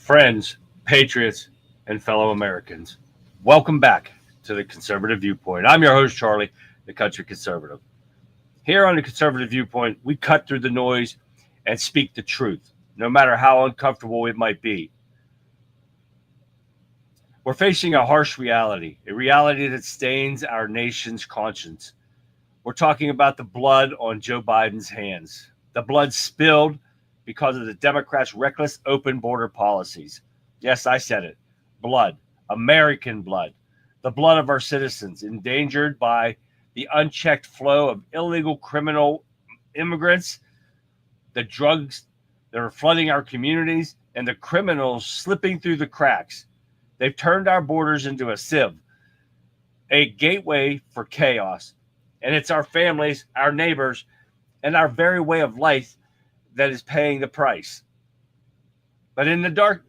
friends, patriots, and fellow Americans. Welcome back to the Conservative Viewpoint. I'm your host, Charlie, the Country Conservative. Here on the Conservative Viewpoint, we cut through the noise and speak the truth, no matter how uncomfortable it might be. We're facing a harsh reality, a reality that stains our nation's conscience. We're talking about the blood on Joe Biden's hands, the blood spilled because of the Democrats' reckless open border policies. Yes, I said it. Blood, American blood, the blood of our citizens endangered by the unchecked flow of illegal criminal immigrants, the drugs that are flooding our communities, and the criminals slipping through the cracks. They've turned our borders into a sieve, a gateway for chaos. And it's our families, our neighbors, and our very way of life that is paying the price. But in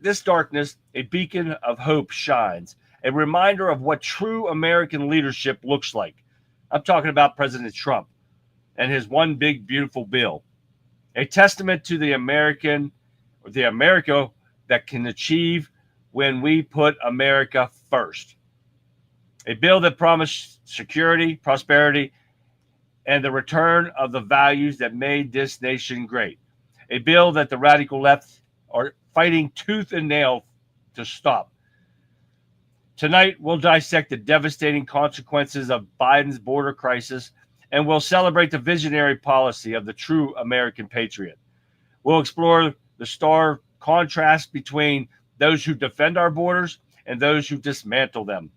this darkness, a beacon of hope shines, a reminder of what true American leadership looks like. I'm talking about President Trump and his one big beautiful bill, a testament to the America that can achieve when we put America first. A bill that promised security, prosperity, and the return of the values that made this nation great. A bill that the radical left are fighting tooth and nail to stop. Tonight, we'll dissect the devastating consequences of Biden's border crisis, and we'll celebrate the visionary policy of the true American patriot. We'll explore the stark contrast between those who defend our borders and those who dismantle them.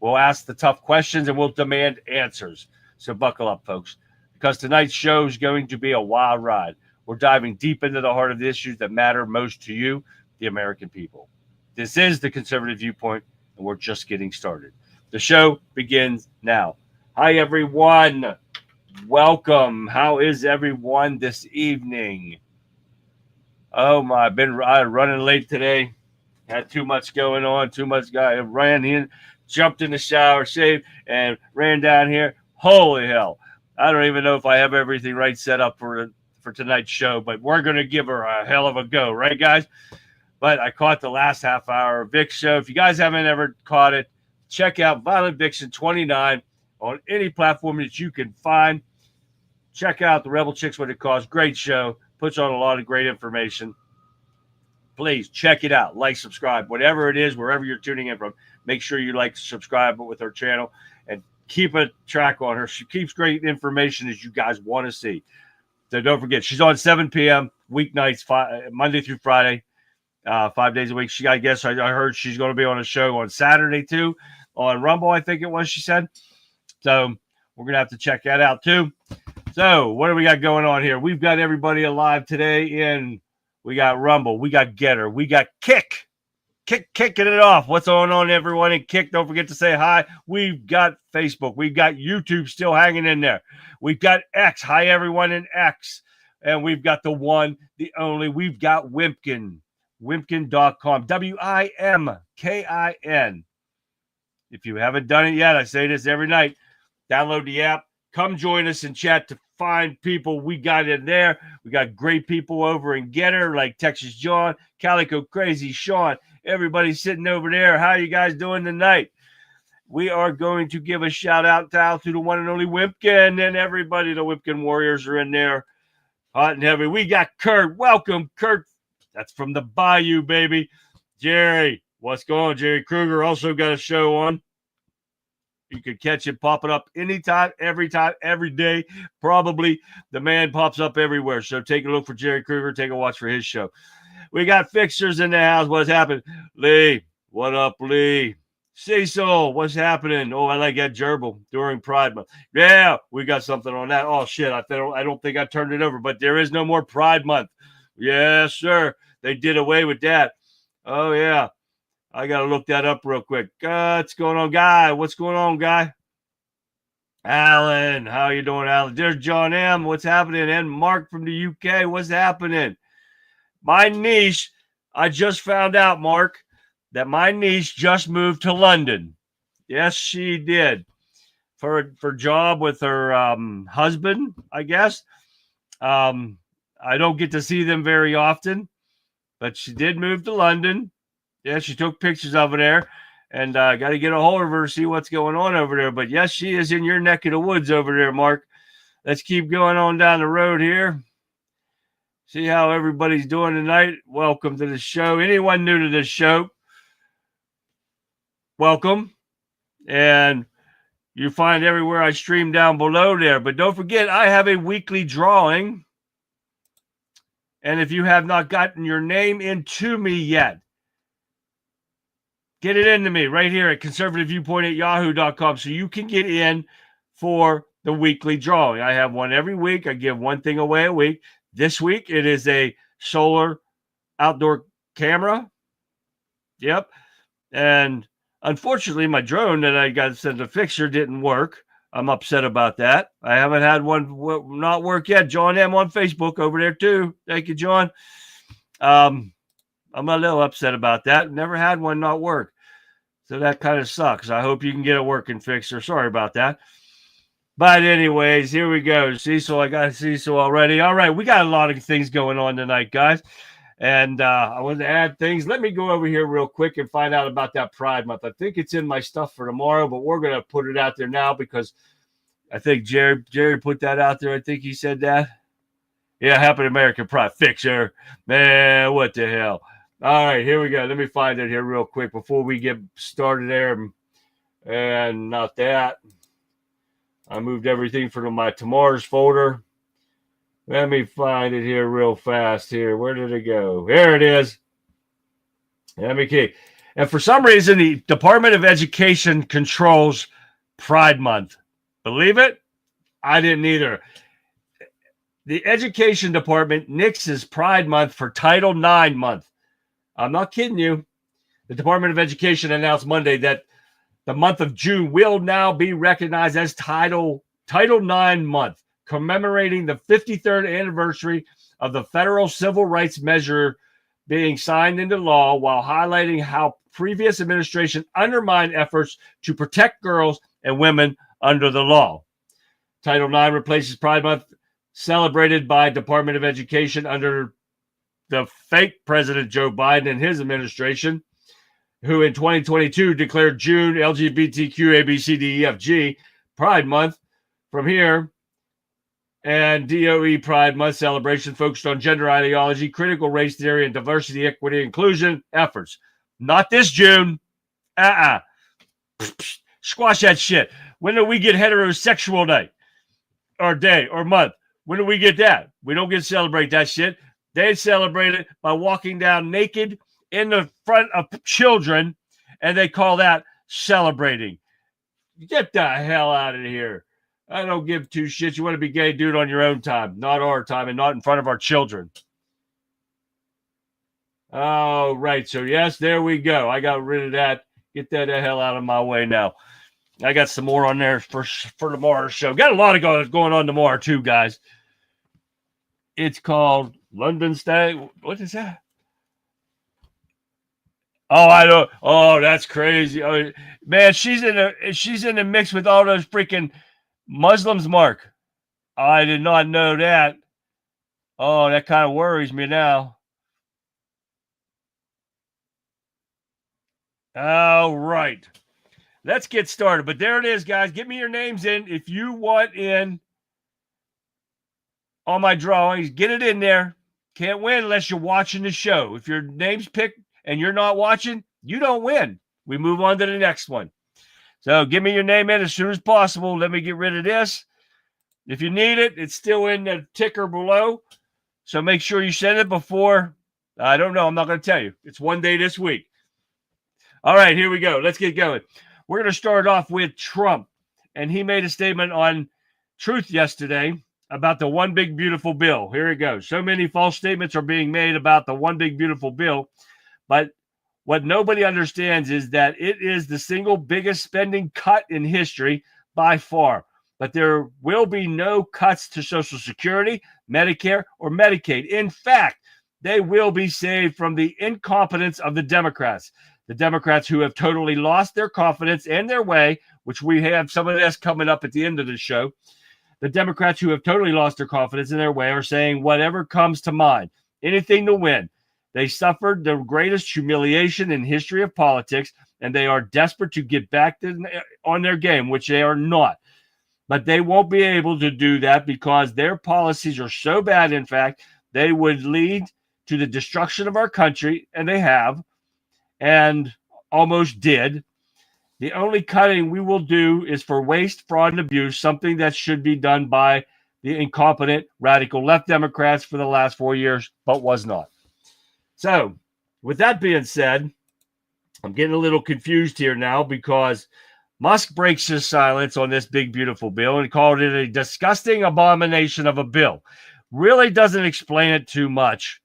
We'll ask the tough questions and we'll demand answers. So buckle up, folks, because tonight's show is going to be a wild ride. We're diving deep into the heart of the issues that matter most to you, the American people. This is the Conservative Viewpoint, and we're just getting started. The show begins now. Hi, everyone. Welcome. How is everyone this evening? Oh, my, I've been running late today. Had too much going on, too much guy. Ran in, jumped in the shower, shaved, and ran down here. Holy hell. I don't even know if I have everything right set up for tonight's show, but we're going to give her a hell of a go, right, guys? But I caught the last half hour of Vic's show. If you guys haven't ever caught it, check out Violent Vixen 29 on any platform that you can find. Check out the Rebel Chicks What It Costs. Great show. Puts on a lot of great information. Please check it out. Like, subscribe, whatever it is, wherever you're tuning in from. Make sure you like, subscribe with her channel, and keep a track on her. She keeps great information as you guys want to see. So don't forget, she's on 7 p.m. weeknights, Monday through Friday, 5 days a week. I guess I heard she's going to be on a show on Saturday too, on Rumble, I think it was, she said. So we're going to have to check that out too. So what do we got going on here? We've got everybody alive today we got Rumble, we got Getter, we got kicking it off. What's going on, everyone? And Kick, don't forget to say hi. We've got Facebook. We've got YouTube still hanging in there. We've got X. Hi, everyone in X. And we've got the one, the only. We've got Wimpkin. Wimpkin.com. WIMKIN. If you haven't done it yet, I say this every night. Download the app. Come join us in chat to find people we got in there. We got great people over in Getter, like Texas John, Calico Crazy, Sean. Everybody sitting over there. How you guys doing tonight? We are going to give a shout out to the one and only Wimpkin, and everybody. The Wimpkin Warriors are in there, hot and heavy. We got Kurt. Welcome, Kurt. That's from the Bayou, baby. Jerry, what's going on? Jerry Kruger also got a show on. You can catch it popping up anytime, every day. Probably the man pops up everywhere. So take a look for Jerry Kruger. Take a watch for his show. We got Fixers in the house. What's happening? Lee, what up, Lee? Cecil, what's happening? Oh, I like that gerbil during Pride Month. Yeah, we got something on that. Oh, shit, I don't think I turned it over, but there is no more Pride Month. Yes, sir. They did away with that. Oh, yeah. I got to look that up real quick. What's going on, Guy? What's going on, Guy? Alan, how you doing, Alan? There's John M. What's happening? And Mark from the UK. What's happening? My niece, I just found out, Mark, that my niece just moved to London. Yes, she did. For job with her husband, I guess. I don't get to see them very often. but she did move to London. Yeah, she took pictures over there, and got to get a hold of her, see what's going on over there. But yes, she is in your neck of the woods over there, Mark. Let's keep going on down the road here. See how everybody's doing tonight. Welcome to the show. Anyone new to this show, welcome. And you find everywhere I stream down below there. But don't forget, I have a weekly drawing. And if you have not gotten your name into me yet, get it into me right here at conservativeviewpoint@yahoo.com so you can get in for the weekly drawing. I have one every week. I give one thing away a week. This week, it is a solar outdoor camera. Yep. And unfortunately, my drone that I got sent a fixture didn't work. I'm upset about that. I haven't had one not work yet. John M. on Facebook over there, too. Thank you, John. I'm a little upset about that. Never had one not work. So that kind of sucks. I hope you can get a working fixer. Sorry about that. But anyways, here we go. Cecil, I got Cecil already. All right, we got a lot of things going on tonight, guys. And I wanted to add things. Let me go over here real quick and find out about that Pride Month. I think it's in my stuff for tomorrow, but we're going to put it out there now because I think Jerry put that out there. I think he said that. Yeah, Happy American Pride. Fixer. Man, what the hell. All right, here we go. Let me find it here real quick before we get started there. And not that. I moved everything from my tomorrow's folder. Let me find it here real fast here. Where did it go? There it is. Let me keep. And for some reason, the Department of Education controls Pride Month. Believe it? I didn't either. The Education Department nixes Pride Month for Title IX month. I'm not kidding you. The Department of Education announced Monday that the month of June will now be recognized as Title IX month, commemorating the 53rd anniversary of the federal civil rights measure being signed into law, while highlighting how previous administration undermined efforts to protect girls and women under the law. Title IX replaces Pride Month, celebrated by Department of Education under the fake President Joe Biden and his administration, who in 2022 declared June LGBTQ ABCDEFG Pride Month. From here, and DOE Pride Month celebration focused on gender ideology, critical race theory, and diversity, equity, inclusion efforts. Not this June. Squash that shit. When do we get heterosexual day or month? When do we get that? We don't get to celebrate that shit. They celebrate it by walking down naked in the front of children, and they call that celebrating. Get the hell out of here. I don't give two shits. You want to be gay, dude, on your own time, not our time, and not in front of our children. All right. So, yes, there we go. I got rid of that. Get that the hell out of my way now. I got some more on there for tomorrow's show. Got a lot of going on tomorrow, too, guys. It's called London Stag. What is that? Oh, I don't. Oh, that's crazy. Oh, man, she's in the mix with all those freaking Muslims, Mark. I did not know that. Oh, that kind of worries me now. All right. Let's get started. But there it is, guys. Get me your names in. If you want in on my drawings, get it in there. Can't win unless you're watching the show. If your name's picked and you're not watching, you don't win. We move on to the next one. So give me your name in as soon as possible. Let me get rid of this. If you need it, it's still in the ticker below. So make sure you send it before. I don't know. I'm not going to tell you. It's one day this week. All right, here we go. Let's get going. We're going to start off with Trump. And he made a statement on Truth yesterday about the One Big Beautiful Bill. Here it goes. So many false statements are being made about the One Big Beautiful Bill. But what nobody understands is that it is the single biggest spending cut in history by far. But there will be no cuts to Social Security, Medicare, or Medicaid. In fact, they will be saved from the incompetence of the Democrats. The Democrats who have totally lost their confidence and their way, which we have some of this coming up at the end of the show. The Democrats who have totally lost their confidence in their way are saying whatever comes to mind, anything to win. They suffered the greatest humiliation in history of politics, and they are desperate to get back on their game, which they are not. But they won't be able to do that because their policies are so bad. In fact, they would lead to the destruction of our country, and they have, and almost did. The only cutting we will do is for waste, fraud, and abuse, something that should be done by the incompetent radical left Democrats for the last 4 years, but was not. So, with that being said, I'm getting a little confused here now because Musk breaks his silence on this big, beautiful bill and called it a disgusting abomination of a bill. Really doesn't explain it too much.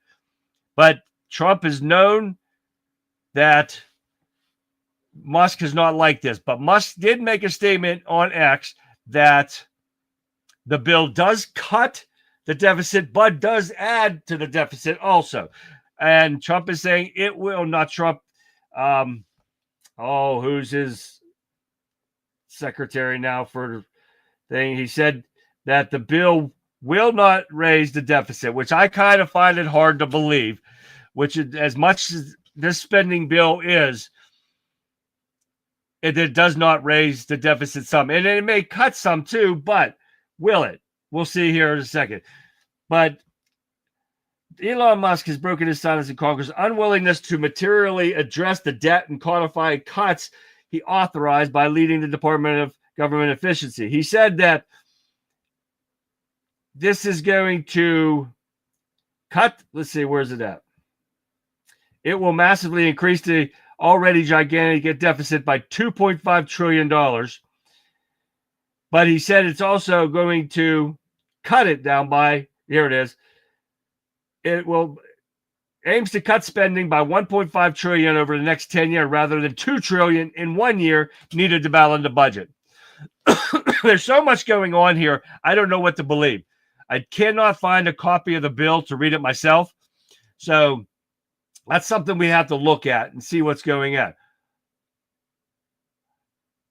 But Trump is known that Musk is not like this. But Musk did make a statement on X that the bill does cut the deficit, but does add to the deficit also. And Trump is saying it will not. Trump, who's his secretary now for thing? He said that the bill will not raise the deficit, which I kind of find it hard to believe, which is, as much as this spending bill is, it does not raise the deficit some. And it may cut some too, but will it? We'll see here in a second. But Elon Musk has broken his silence in Congress' unwillingness to materially address the debt and codify cuts he authorized by leading the Department of Government Efficiency. He said that this is going to cut, let's see, where's it at? It will massively increase the already gigantic deficit by $2.5 trillion. But he said it's also going to cut it down by, here it is, it will aims to cut spending by $1.5 trillion over the next 10 years rather than $2 trillion in 1 year needed to balance the budget. There's so much going on here. I don't know what to believe. I cannot find a copy of the bill to read it myself. So that's something we have to look at and see what's going on.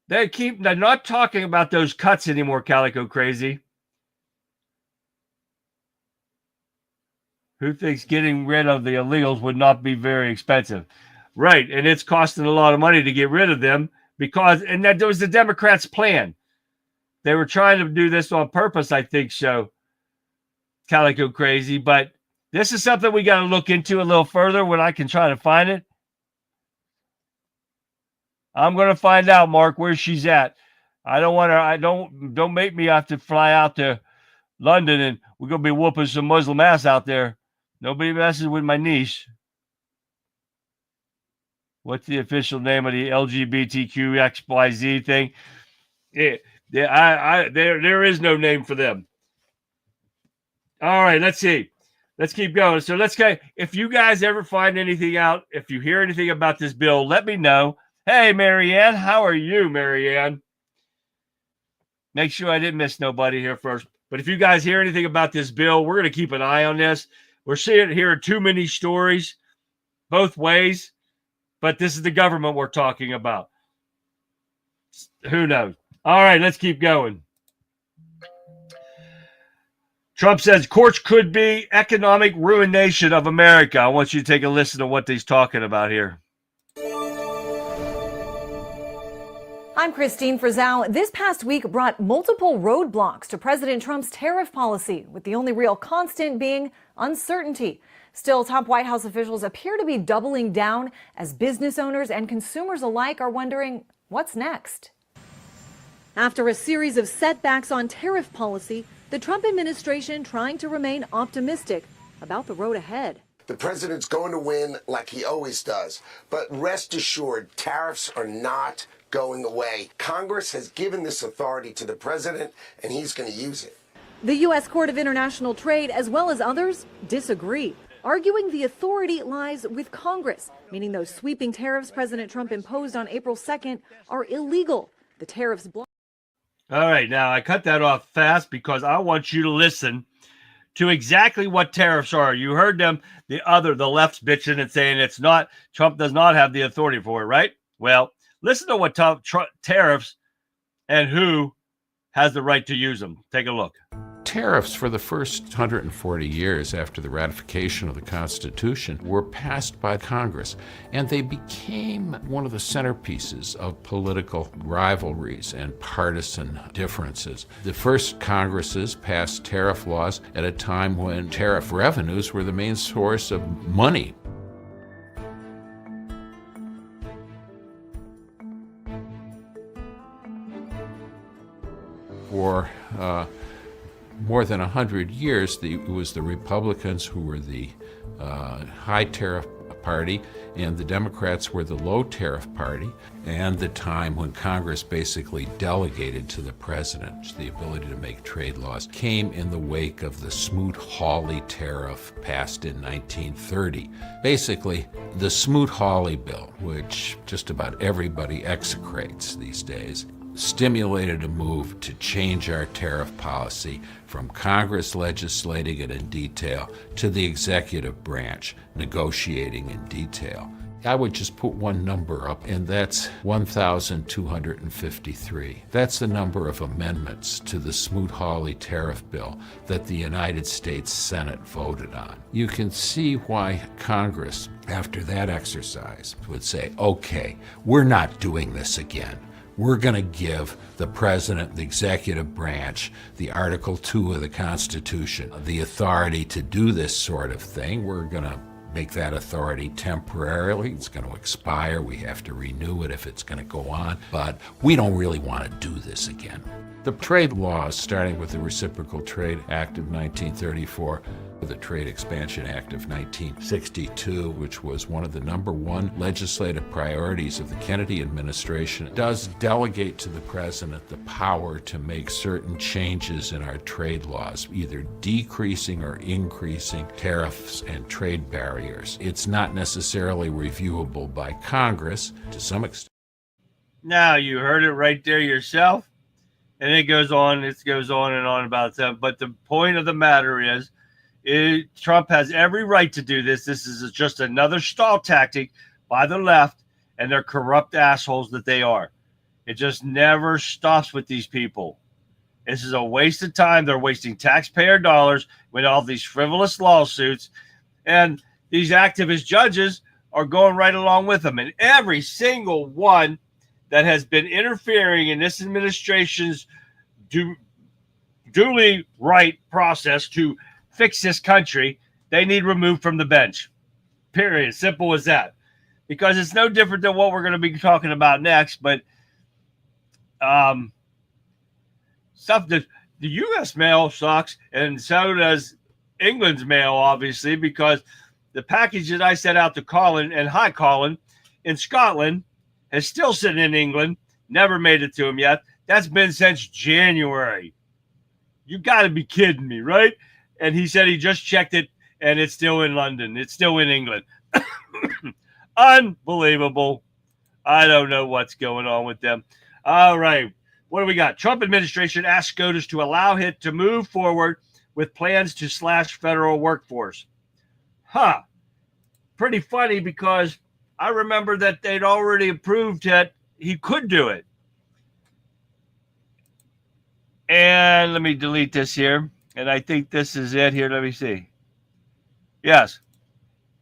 They're not talking about those cuts anymore, Calico Crazy. Who thinks getting rid of the illegals would not be very expensive? Right, and it's costing a lot of money to get rid of them because, and that was the Democrats' plan. They were trying to do this on purpose, I think so, Calico Crazy. But this is something we got to look into a little further when I can try to find it. I'm going to find out, Mark, where she's at. I don't want her. Don't make me have to fly out to London and we're going to be whooping some Muslim ass out there. Nobody messes with my niece. What's the official name of the LGBTQXYZ thing? There is no name for them. All right, let's see. Let's keep going. So if you guys ever find anything out, if you hear anything about this bill, let me know. Hey, Marianne, how are you, Marianne? Make sure I didn't miss nobody here first. But if you guys hear anything about this bill, we're going to keep an eye on this. We're hearing too many stories both ways, but this is the government we're talking about. Who knows? All right, let's keep going. Trump says courts could be economic ruination of America. I want you to take a listen to what he's talking about here. I'm Christine Frizzell. This past week brought multiple roadblocks to President Trump's tariff policy, with the only real constant being uncertainty. Still, top White House officials appear to be doubling down as business owners and consumers alike are wondering what's next. After a series of setbacks on tariff policy, the Trump administration trying to remain optimistic about the road ahead. The president's going to win like he always does. But rest assured, tariffs are not going away. Congress has given this authority to the president, and he's going to use it. The U.S. Court of International Trade, as well as others, disagree, arguing the authority lies with Congress, meaning those sweeping tariffs President Trump imposed on April 2nd are illegal. The tariffs block. All right, now I cut that off fast because I want you to listen to exactly what tariffs are. You heard them, the left's bitching and saying it's not, Trump does not have the authority for it, right? Well, listen to what tariffs and who has the right to use them. Take a look. tariffs for the first 140 years after the ratification of the Constitution were passed by Congress, and they became one of the centerpieces of political rivalries and partisan differences. The first Congresses passed tariff laws at a time when tariff revenues were the main source of money. For more than 100 years, it was the Republicans who were the high tariff party, and the Democrats were the low tariff party, and the time when Congress basically delegated to the president the ability to make trade laws came in the wake of the Smoot-Hawley tariff passed in 1930. Basically, the Smoot-Hawley bill, which just about everybody execrates these days, stimulated a move to change our tariff policy from Congress legislating it in detail to the executive branch negotiating in detail. I would just put one number up, and that's 1,253. That's the number of amendments to the Smoot-Hawley tariff bill that the United States Senate voted on. You can see why Congress, after that exercise, would say, okay, we're not doing this again. We're going to give the president, the executive branch, the Article 2 of the Constitution, the authority to do this sort of thing. We're going to make that authority temporarily. It's going to expire. We have to renew it if it's going to go on. But we don't really want to do this again. The trade laws, starting with the Reciprocal Trade Act of 1934, the Trade Expansion Act of 1962, which was one of the #1 legislative priorities of the Kennedy administration, does delegate to the president the power to make certain changes in our trade laws, either decreasing or increasing tariffs and trade barriers. It's not necessarily reviewable by Congress to some extent. Now, you heard it right there yourself. And it goes on and on about that. But the point of the matter is, Trump has every right to do this. This is just another stall tactic by the left and their corrupt assholes that they are. It just never stops with these people. This is a waste of time. They're wasting taxpayer dollars with all these frivolous lawsuits. And these activist judges are going right along with them. And every single one that has been interfering in this administration's duly right process to fix this country, they need removed from the bench. Period. Simple as that. Because it's no different than what we're going to be talking about next. But stuff that the U.S. mail sucks, and so does England's mail, obviously, because the package that I sent out to Colin, and hi, Colin, in Scotland, is still sitting in England. Never made it to him yet. That's been since January. You got to be kidding me, right? And he said he just checked it, and it's still in London. It's still in England. Unbelievable. I don't know what's going on with them. All right. What do we got? Trump administration asks SCOTUS to allow it to move forward with plans to slash federal workforce. Huh. Pretty funny, because I remember that they'd already approved that he could do it. And let me delete this here. And I think this is it here. Let me see. Yes.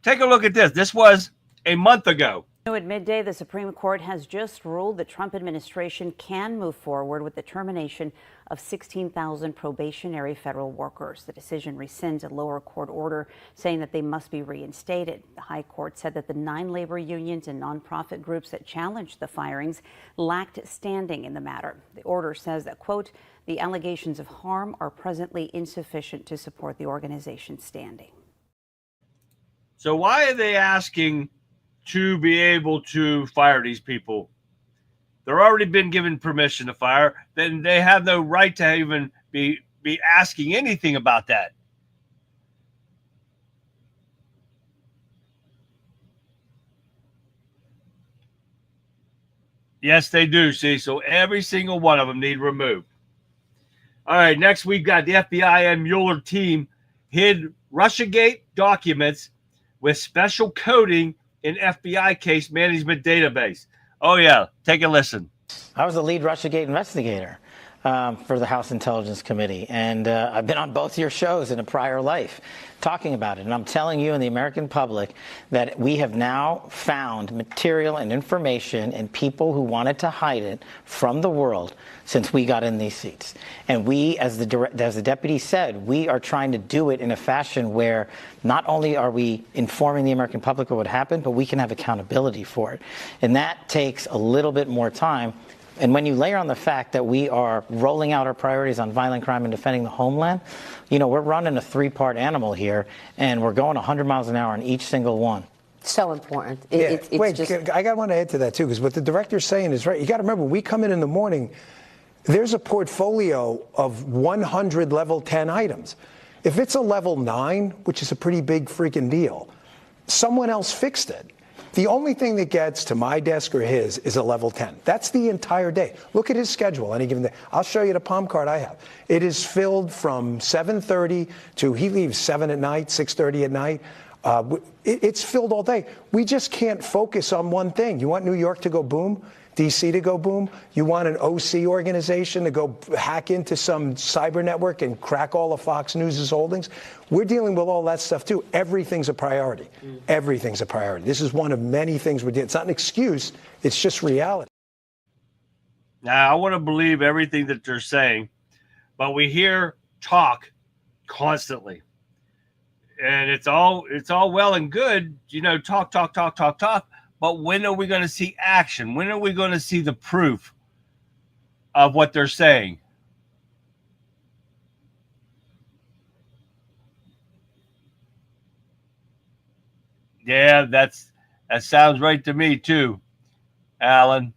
Take a look at this. This was a month ago. At midday, the Supreme Court has just ruled the Trump administration can move forward with the termination of 16,000 probationary federal workers. The decision rescinds a lower court order saying that they must be reinstated. The High Court said that the 9 labor unions and nonprofit groups that challenged the firings lacked standing in the matter. The order says that, quote, the allegations of harm are presently insufficient to support the organization's standing. So why are they asking to be able to fire these people? They're already been given permission to fire. Then they have no right to even be asking anything about that. Yes, they do. See, so every single one of them need removed. All right, next we've got the FBI and Mueller team hid RUSSIAGATE documents with special coding in FBI case management database. Oh, yeah. Take a listen. I was the lead RUSSIAGATE investigator. for the House Intelligence Committee. And I've been on both your shows in a prior life talking about it. And I'm telling you and the American public that we have now found material and information and people who wanted to hide it from the world since we got in these seats. And we, as the deputy said, we are trying to do it in a fashion where not only are we informing the American public of what happened, but we can have accountability for it. And that takes a little bit more time. And when you layer on the fact that we are rolling out our priorities on violent crime and defending the homeland, you know, we're running a three-part animal here, and we're going 100 miles an hour on each single one. So important. I want to add to that, too, because what the director's saying is right. You got to remember, we come in the morning, there's a portfolio of 100 level 10 items. If it's a level 9, which is a pretty big freaking deal, someone else fixed it. The only thing that gets to my desk or his is a level 10. That's the entire day. Look at his schedule any given day. I'll show you the palm card I have. It is filled from 7:30 to he leaves 7 at night, 6:30 at night. It's filled all day. We just can't focus on one thing. You want New York to go boom? DC to go boom? You want an OC organization to go hack into some cyber network and crack all of Fox News' holdings? We're dealing with all that stuff, too. Everything's a priority. Everything's a priority. This is one of many things we're doing. It's not an excuse. It's just reality. Now, I want to believe everything that they're saying, but we hear talk constantly. And it's all well and good, you know, talk. But when are we going to see action? When are we going to see the proof of what they're saying? Yeah, that sounds right to me too, Alan.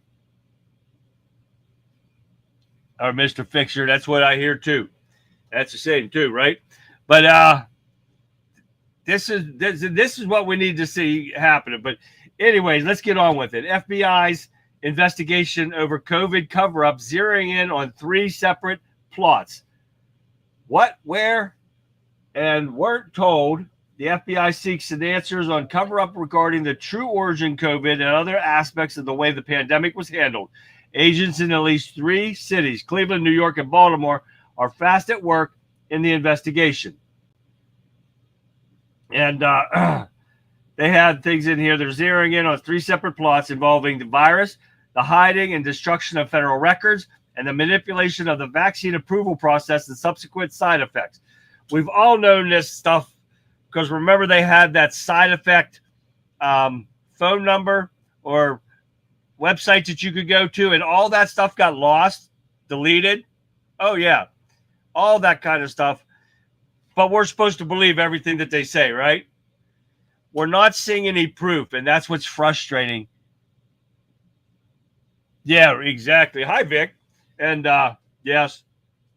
Or Mr. Fixer, that's what I hear too. That's the same too, right? But this is what we need to see happening. But anyways, let's get on with it. FBI's investigation over COVID cover-up zeroing in on 3 separate plots. What, where, and weren't told. The FBI seeks an answers on cover-up regarding the true origin COVID and other aspects of the way the pandemic was handled. Agents in at least 3 cities, Cleveland, New York, and Baltimore, are fast at work in the investigation. And they had things in here. They're zeroing in on 3 separate plots involving the virus, the hiding and destruction of federal records, and the manipulation of the vaccine approval process and subsequent side effects. We've all known this stuff because remember they had that side effect phone number or website that you could go to, and all that stuff got lost, deleted. Oh, yeah, all that kind of stuff. But we're supposed to believe everything that they say, right? We're not seeing any proof, and that's what's frustrating. Yeah, exactly. Hi, Vic. And yes,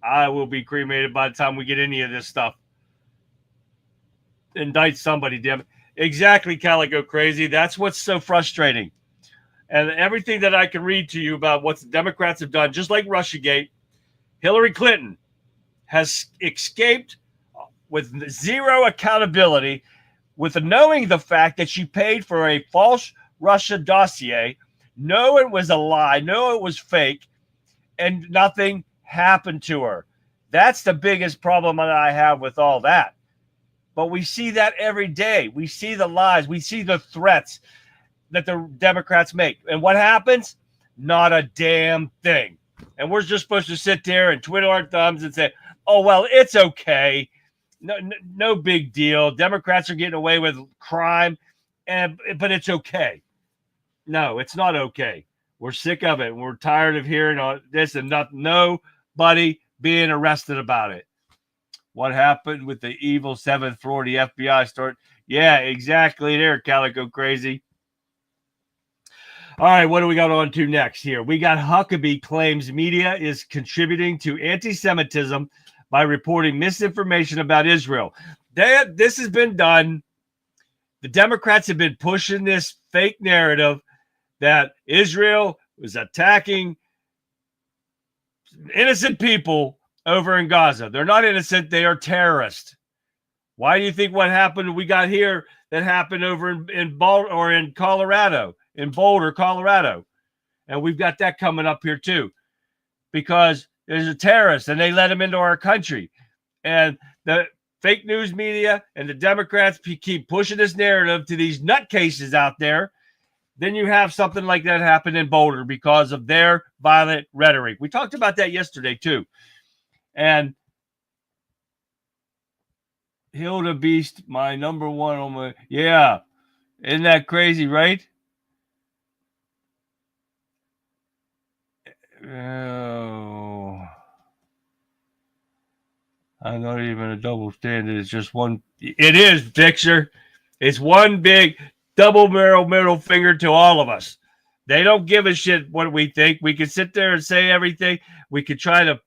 I will be cremated by the time we get any of this stuff. Indict somebody, damn it. Exactly, Calico Crazy. That's what's so frustrating. And everything that I can read to you about what the Democrats have done, just like RUSSIAGATE, Hillary Clinton has escaped with zero accountability, with knowing the fact that she paid for a false Russia dossier, know it was a lie, know it was fake, and nothing happened to her. That's the biggest problem that I have with all that. But we see that every day. We see the lies. We see the threats that the Democrats make. And what happens? Not a damn thing. And we're just supposed to sit there and twiddle our thumbs and say, oh, well, it's okay. No big deal. Democrats are getting away with crime, but it's okay. No, it's not okay. We're sick of it. We're tired of hearing all this and nobody being arrested about it. What happened with the evil 7th floor, the FBI start? Yeah, exactly there, Calico Crazy. All right, what do we got on to next here? We got Huckabee claims media is contributing to anti-Semitism by reporting misinformation about Israel. This has been done. The Democrats have been pushing this fake narrative that Israel was attacking innocent people over in Gaza. They're not innocent. They are terrorists. Why do you think what happened we got here that happened over in Colorado, in Boulder, Colorado? And we've got that coming up here too. Because is a terrorist, and they let him into our country. And the fake news media and the Democrats keep pushing this narrative to these nutcases out there. Then you have something like that happen in Boulder because of their violent rhetoric. We talked about that yesterday, too. And Hilda Beast, my number one on my... Yeah. Isn't that crazy, right? Oh, I'm not even a double standard. It's just one. It is, Victor. It's one big double middle finger to all of us. They don't give a shit what we think. We can sit there and say everything. We could try to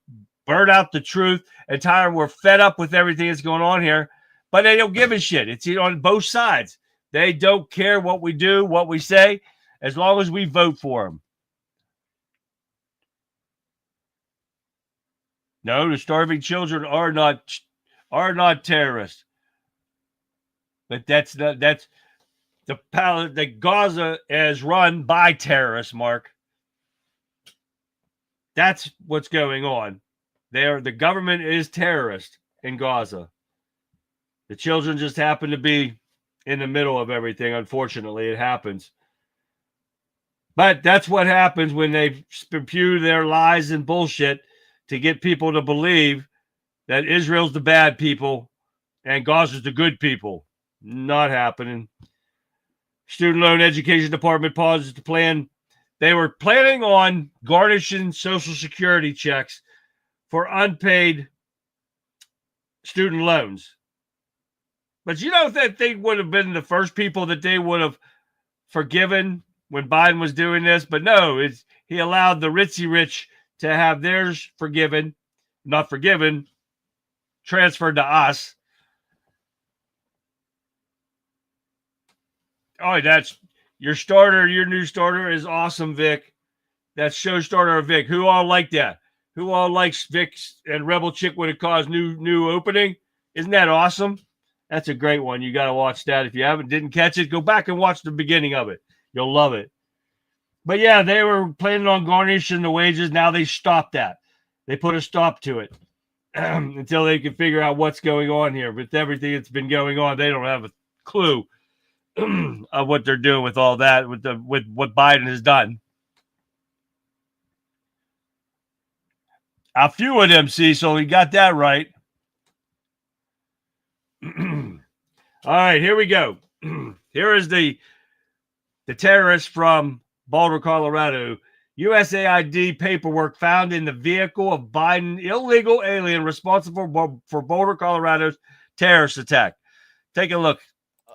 burn out the truth and tell them we're fed up with everything that's going on here, but they don't give a shit. It's on both sides. They don't care what we do, what we say, as long as we vote for them. No, the starving children are not terrorists. But that's the Gaza is run by terrorists, Mark. That's what's going on. The government is terrorist in Gaza. The children just happen to be in the middle of everything. Unfortunately, it happens. But that's what happens when they spew their lies and bullshit to get people to believe that Israel's the bad people and Gaza's the good people. Not happening. Student Loan Education Department pauses the plan. They were planning on garnishing Social Security checks for unpaid student loans. But you know that they would have been the first people that they would have forgiven when Biden was doing this? But no, he allowed the ritzy rich to have theirs forgiven, not forgiven, transferred to us. Oh, that's your starter. Your new starter is awesome, Vic. That's show starter Vic. Who all like that? Who all likes Vic and Rebel Chick with a cause new opening? Isn't that awesome? That's a great one. You got to watch that. If you didn't catch it, go back and watch the beginning of it. You'll love it. But yeah, they were planning on garnishing the wages. Now they stopped that. They put a stop to it until they can figure out what's going on here. With everything that's been going on, they don't have a clue of what they're doing with all that, with what Biden has done. A few of them, see, so he got that right. All right, here we go. Here is the terrorist from Boulder, Colorado. USAID paperwork found in the vehicle of Biden illegal alien responsible for Boulder, Colorado's terrorist attack. Take a look.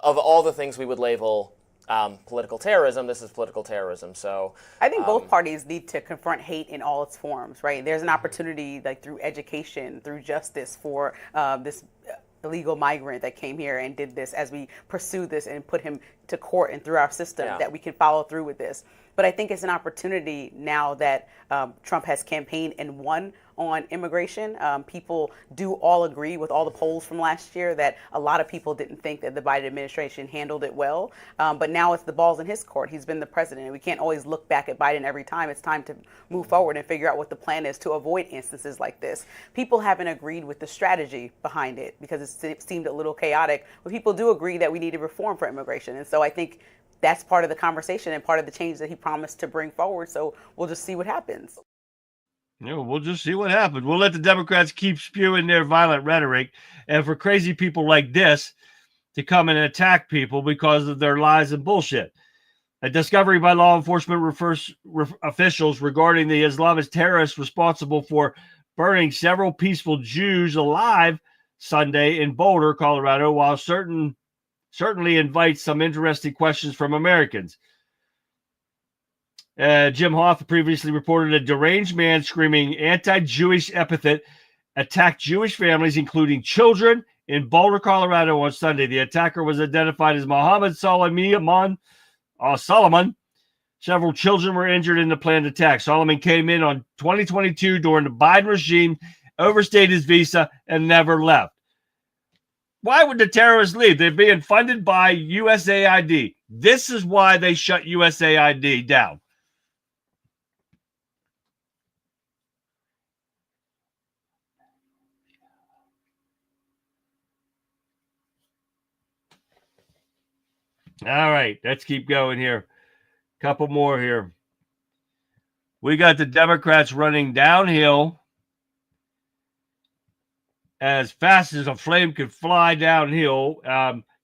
Of all the things we would label political terrorism, this is political terrorism. So I think both parties need to confront hate in all its forms, right? There's an opportunity, like through education, through justice, for this illegal migrant that came here and did this, as we pursue this and put him to court and through our system, that we can follow through with this. But I think it's an opportunity now that Trump has campaigned and won on immigration. People do all agree with all the polls from last year that a lot of people didn't think that the Biden administration handled it well. But now it's the ball's in his court. He's been the president. And we can't always look back at Biden every time. It's time to move forward and figure out what the plan is to avoid instances like this. People haven't agreed with the strategy behind it because it seemed a little chaotic. But people do agree that we need to reform for immigration. And so I think that's part of the conversation and part of the change that he promised to bring forward. So we'll just see what happens. Yeah, we'll just see what happens. We'll let the Democrats keep spewing their violent rhetoric, and for crazy people like this to come and attack people because of their lies and bullshit. A discovery by law enforcement officials regarding the Islamist terrorists responsible for burning several peaceful Jews alive Sunday in Boulder, Colorado, while certainly invites some interesting questions from Americans. Jim Hoff previously reported a deranged man screaming anti-Jewish epithet attacked Jewish families, including children, in Boulder, Colorado on Sunday. The attacker was identified as Mohammed Solomon. Several children were injured in the planned attack. Solomon came in on 2022 during the Biden regime, overstayed his visa, and never left. Why would the terrorists leave? They're being funded by USAID. This is why they shut USAID down. All right, let's keep going here. Couple more here. We got the Democrats running downhill as fast as a flame could fly downhill.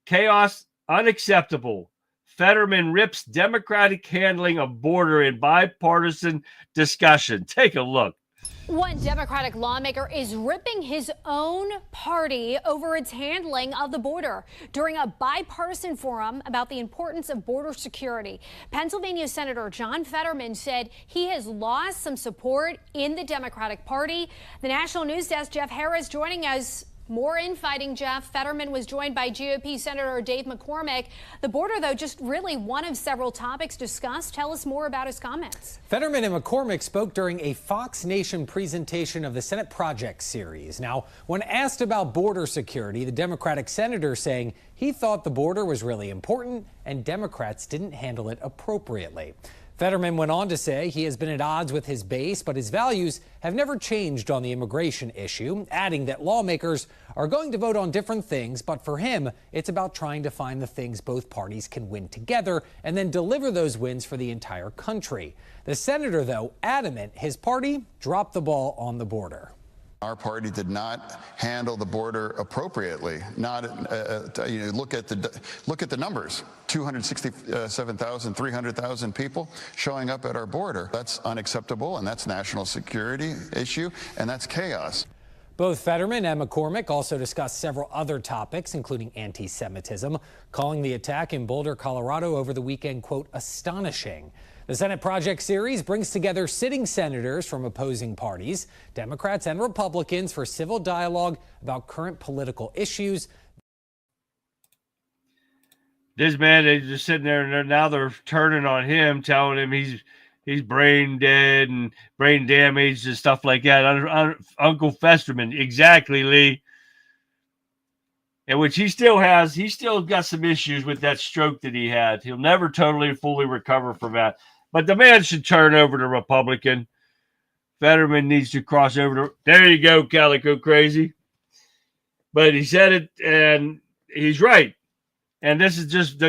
Chaos unacceptable. Fetterman rips Democratic handling of border in bipartisan discussion. Take a look. One Democratic lawmaker is ripping his own party over its handling of the border during a bipartisan forum about the importance of border security. Pennsylvania Senator John Fetterman said he has lost some support in the Democratic Party. The National News Desk, Jeff Harris, joining us. More infighting, Jeff. Fetterman was joined by GOP Senator Dave McCormick. The border, though, just really one of several topics discussed. Tell us more about his comments. Fetterman and McCormick spoke during a Fox Nation presentation of the Senate Project series. Now, when asked about border security, the Democratic senator saying he thought the border was really important and Democrats didn't handle it appropriately. Fetterman went on to say he has been at odds with his base, but his values have never changed on the immigration issue, adding that lawmakers are going to vote on different things, but for him, it's about trying to find the things both parties can win together and then deliver those wins for the entire country. The senator, though, adamant his party dropped the ball on the border. Our party did not handle the border appropriately. Look at the numbers: 267,000, 300,000 people showing up at our border. That's unacceptable, and that's national security issue, and that's chaos. Both Fetterman and McCormick also discussed several other topics, including anti-Semitism, calling the attack in Boulder, Colorado over the weekend, quote, astonishing. The Senate Project series brings together sitting senators from opposing parties, Democrats and Republicans, for civil dialogue about current political issues. This man, they're just sitting there, and now they're turning on him, telling him he's brain dead and brain damaged and stuff like that. Uncle Fetterman, exactly, Lee. And which he still got some issues with that stroke that he had. He'll never totally fully recover from that. But the man should turn over to Republican. Fetterman needs to cross over to. There you go, Calico Crazy. But he said it, and he's right. And this is just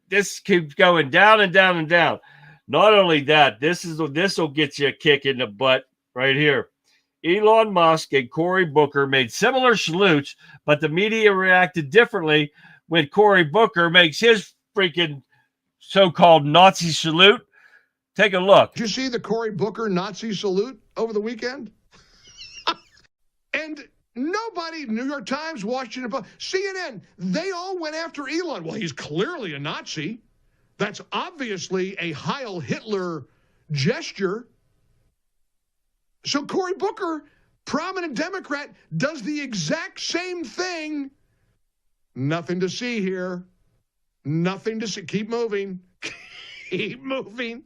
this keeps going down and down and down. Not only that, this will get you a kick in the butt right here. Elon Musk and Cory Booker made similar salutes, but the media reacted differently when Cory Booker makes his freaking so-called Nazi salute. Take a look. Did you see the Cory Booker Nazi salute over the weekend? And nobody, New York Times, Washington Post, CNN, they all went after Elon. Well, he's clearly a Nazi. That's obviously a Heil Hitler gesture. So Cory Booker, prominent Democrat, does the exact same thing. Nothing to see here. Nothing to see. Keep moving. Keep moving.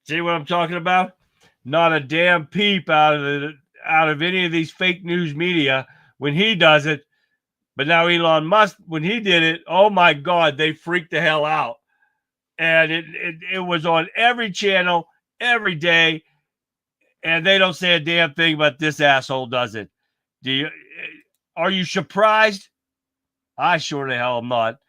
See what I'm talking about? Not a damn peep out of any of these fake news media when he does it. But now Elon Musk, when he did it, oh my God, they freaked the hell out. And it was on every channel, every day. And they don't say a damn thing, but this asshole does it. Are you surprised? I sure the hell am not.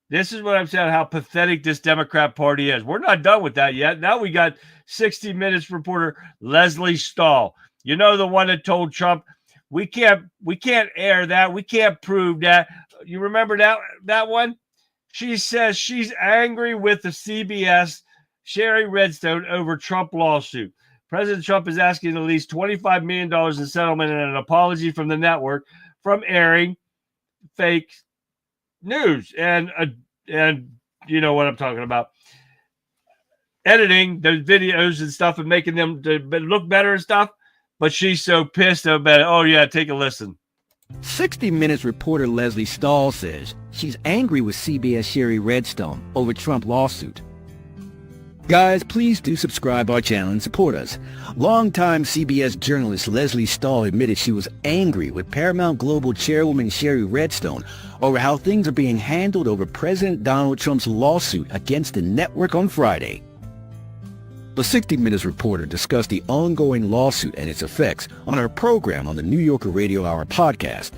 This is what I'm saying, how pathetic this Democrat Party is. We're not done with that yet. Now we got 60 Minutes reporter Leslie Stahl. You know, the one that told Trump, we can't air that. We can't prove that. You remember that one? She says she's angry with the CBS Sherry Redstone over Trump lawsuit. President Trump is asking at least $25 million in settlement and an apology from the network from airing fake news and you know what I'm talking about, editing the videos and stuff and making them to look better and stuff. But she's so pissed about it. Oh yeah, take a listen. 60 Minutes reporter Leslie Stahl says she's angry with CBS Sherry Redstone over Trump lawsuit. Guys, please do subscribe our channel and support us. Longtime CBS journalist Leslie Stahl admitted she was angry with Paramount Global chairwoman Sherry Redstone over how things are being handled over President Donald Trump's lawsuit against the network on Friday. The 60 Minutes reporter discussed the ongoing lawsuit and its effects on her program on the New Yorker Radio Hour podcast.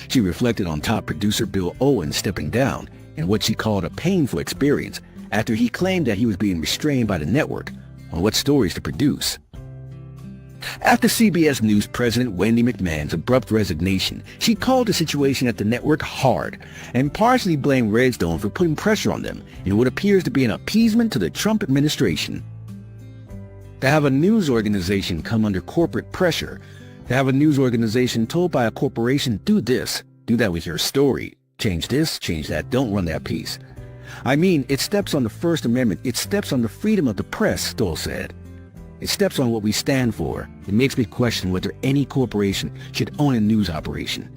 She reflected on top producer Bill Owens stepping down and what she called a painful experience after he claimed that he was being restrained by the network on what stories to produce. After CBS News President Wendy McMahon's abrupt resignation, she called the situation at the network hard and partially blamed Redstone for putting pressure on them in what appears to be an appeasement to the Trump administration. To have a news organization come under corporate pressure, to have a news organization told by a corporation, do this, do that with your story, change this, change that, don't run that piece. I mean, it steps on the First Amendment, it steps on the freedom of the press, Stoll said. It steps on what we stand for. It makes me question whether any corporation should own a news operation.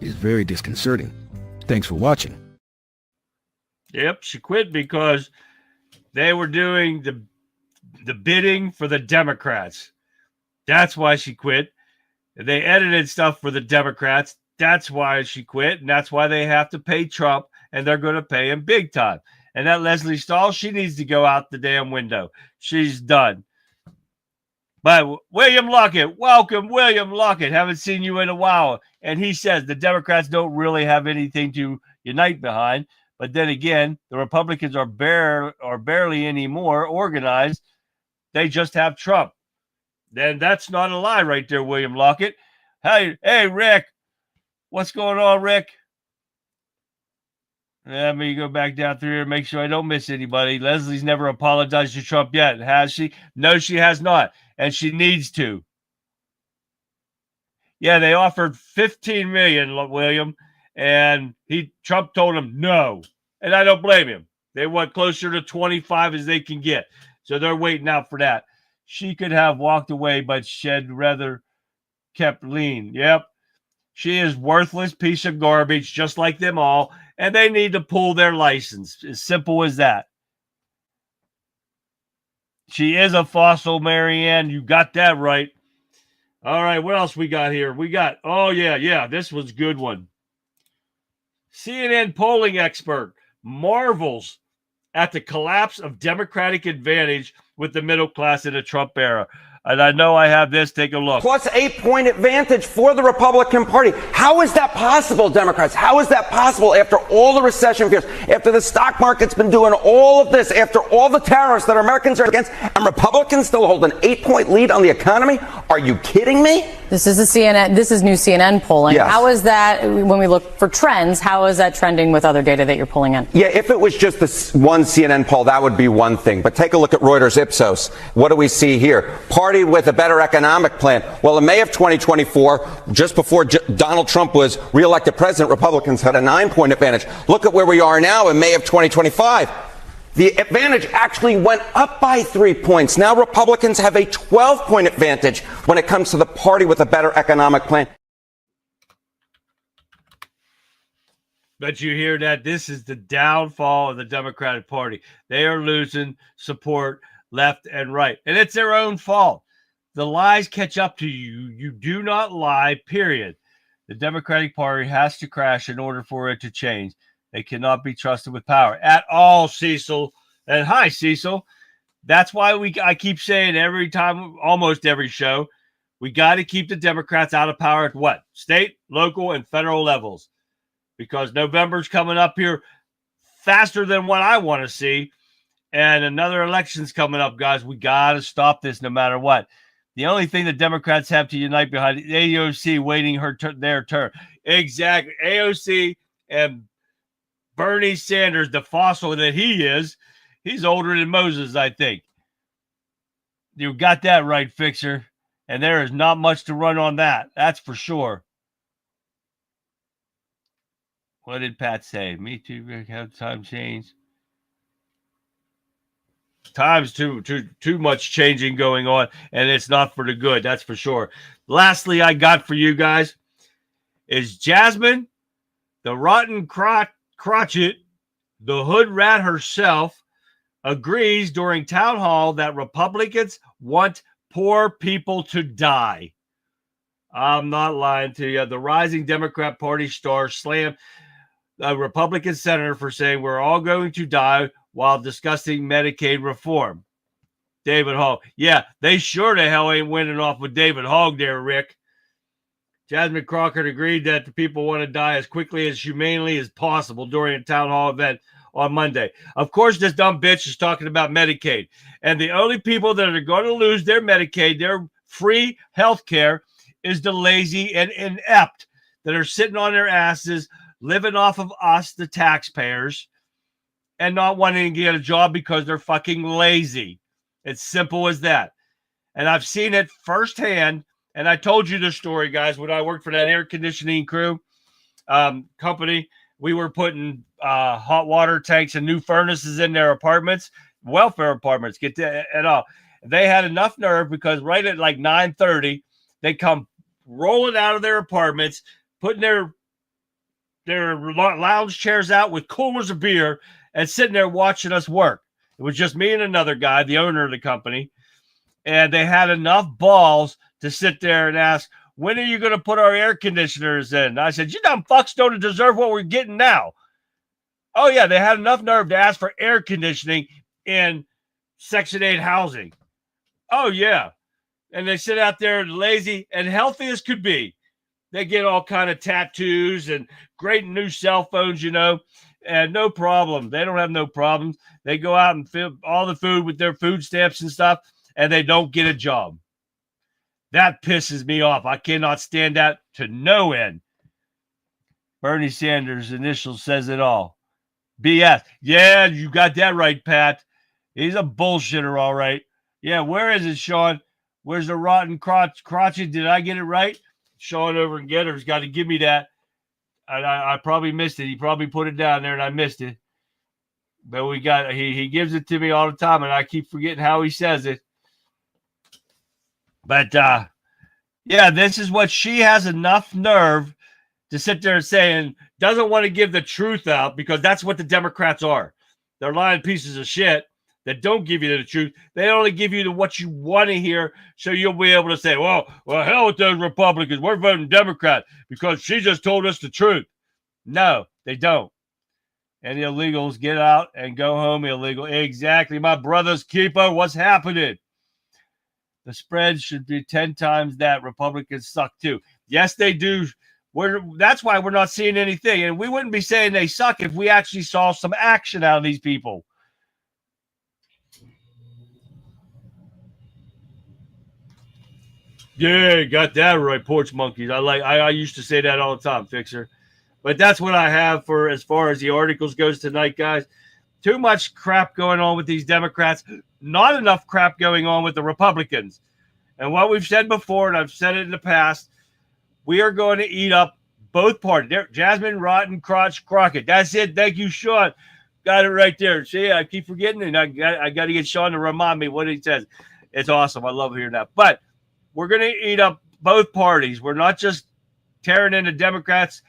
It is very disconcerting. Thanks for watching. Yep, she quit because they were doing the bidding for the Democrats. That's why she quit. They edited stuff for the Democrats. That's why she quit, and that's why they have to pay Trump, and they're going to pay him big time. And that Leslie Stahl, she needs to go out the damn window. She's done. But William Luckett, welcome, William Luckett. Haven't seen you in a while. And he says the Democrats don't really have anything to unite behind. But then again, the Republicans are barely any more organized. They just have Trump. Then that's not a lie right there, William Luckett. Hey, Rick. What's going on, Rick? Let me go back down through here and make sure I don't miss anybody. Leslie's never apologized to Trump yet, has she? No, she has not. And she needs to. Yeah, they offered $15 million, William, and Trump told him no. And I don't blame him. They want closer to 25 as they can get. So they're waiting out for that. She could have walked away, but she'd rather kept lean. Yep. She is worthless piece of garbage, just like them all, and they need to pull their license. As simple as that. She is a fossil, Marianne. You got that right. All right, what else we got here? Oh, yeah, this was a good one. CNN polling expert marvels at the collapse of Democratic advantage with the middle class in the Trump era. And I know I have this. Take a look. Plus 8-point advantage for the Republican Party. How is that possible, Democrats? How is that possible after all the recession fears, after the stock market's been doing all of this, after all the tariffs that Americans are against, and Republicans still hold an 8-point lead on the economy? Are you kidding me? This is new CNN polling. Yes. How is that, when we look for trends, how is that trending with other data that you're pulling in? Yeah, if it was just this one CNN poll, that would be one thing. But take a look at Reuters Ipsos. What do we see here? Party with a better economic plan. Well, in May of 2024, just before Donald Trump was reelected president, Republicans had a 9-point advantage. Look at where we are now in May of 2025. The advantage actually went up by 3 points. Now Republicans have a 12-point advantage when it comes to the party with a better economic plan. But you hear that? This is the downfall of the Democratic Party. They are losing support left and right. And it's their own fault. The lies catch up to you. You do not lie, period. The Democratic Party has to crash in order for it to change. They cannot be trusted with power at all, Cecil. And hi, Cecil. That's why I keep saying every time, almost every show, we got to keep the Democrats out of power at what? State, local, and federal levels. Because November's coming up here faster than what I want to see. And another election's coming up, guys. We got to stop this no matter what. The only thing the Democrats have to unite behind is AOC waiting their turn. Exactly. AOC and Bernie Sanders, the fossil that he is, he's older than Moses, I think. You got that right, Fixer. And there is not much to run on that. That's for sure. What did Pat say? Me too, Rick. How time changed? Time's too much changing going on, and it's not for the good. That's for sure. Lastly, I got for you guys is Jasmine, the rotten crotchet, the hood rat herself, agrees during town hall that Republicans want poor people to die. I'm not lying to you. The rising Democrat Party star slammed a Republican senator for saying we're all going to die while discussing Medicaid reform. David Hogg. Yeah, they sure the hell ain't winning off with David Hogg there, Rick. Jasmine Crockett agreed that the people want to die as quickly as humanely as possible during a town hall event on Monday. Of course, this dumb bitch is talking about Medicaid. And the only people that are going to lose their Medicaid, their free health care, is the lazy and inept that are sitting on their asses, living off of us, the taxpayers, and not wanting to get a job because they're fucking lazy. It's simple as that. And I've seen it firsthand. And I told you this story, guys, when I worked for that air conditioning crew company. We were putting hot water tanks and new furnaces in their apartments, welfare apartments, get to it all. They had enough nerve because right at like 9:30, they come rolling out of their apartments, putting their lounge chairs out with coolers of beer and sitting there watching us work. It was just me and another guy, the owner of the company. And they had enough balls to sit there and ask, when are you going to put our air conditioners in? I said, you dumb fucks don't deserve what we're getting now. Oh, yeah, they had enough nerve to ask for air conditioning in Section 8 housing. Oh, yeah. And they sit out there lazy and healthy as could be. They get all kind of tattoos and great new cell phones, and no problem. They don't have no problems. They go out and fill all the food with their food stamps and stuff, and they don't get a job. That pisses me off. I cannot stand that to no end. Bernie Sanders' initial says it all. BS. Yeah, you got that right, Pat. He's a bullshitter, all right. Yeah, where is it, Sean? Where's the rotten crotchy? Did I get it right? Sean over in Getter's got to give me that. I probably missed it. He probably put it down there and I missed it. But we got he gives it to me all the time and I keep forgetting how he says it. But yeah, this is what she has enough nerve to sit there and say, and doesn't want to give the truth out because that's what the Democrats are. They're lying pieces of shit that don't give you the truth. They only give you what you want to hear, so you'll be able to say, well, hell with those Republicans. We're voting Democrat because she just told us the truth. No, they don't. And the illegals get out and go home illegal. Exactly. My brother's keeper. What's happening? The spread should be 10 times that. Republicans suck too. Yes, they do. That's why we're not seeing anything. And we wouldn't be saying they suck if we actually saw some action out of these people. Yeah, got that right, porch monkeys. I used to say that all the time, Fixer. But that's what I have for as far as the articles goes tonight, guys. Too much crap going on with these Democrats. Not enough crap going on with the Republicans. And what we've said before, and I've said it in the past, we are going to eat up both parties. There, Jasmine Rotten Crotch Crockett. That's it. Thank you, Sean. Got it right there. See, I keep forgetting, and I got to get Sean to remind me what he says. It's awesome. I love hearing that. But we're going to eat up both parties. We're not just tearing into Democrats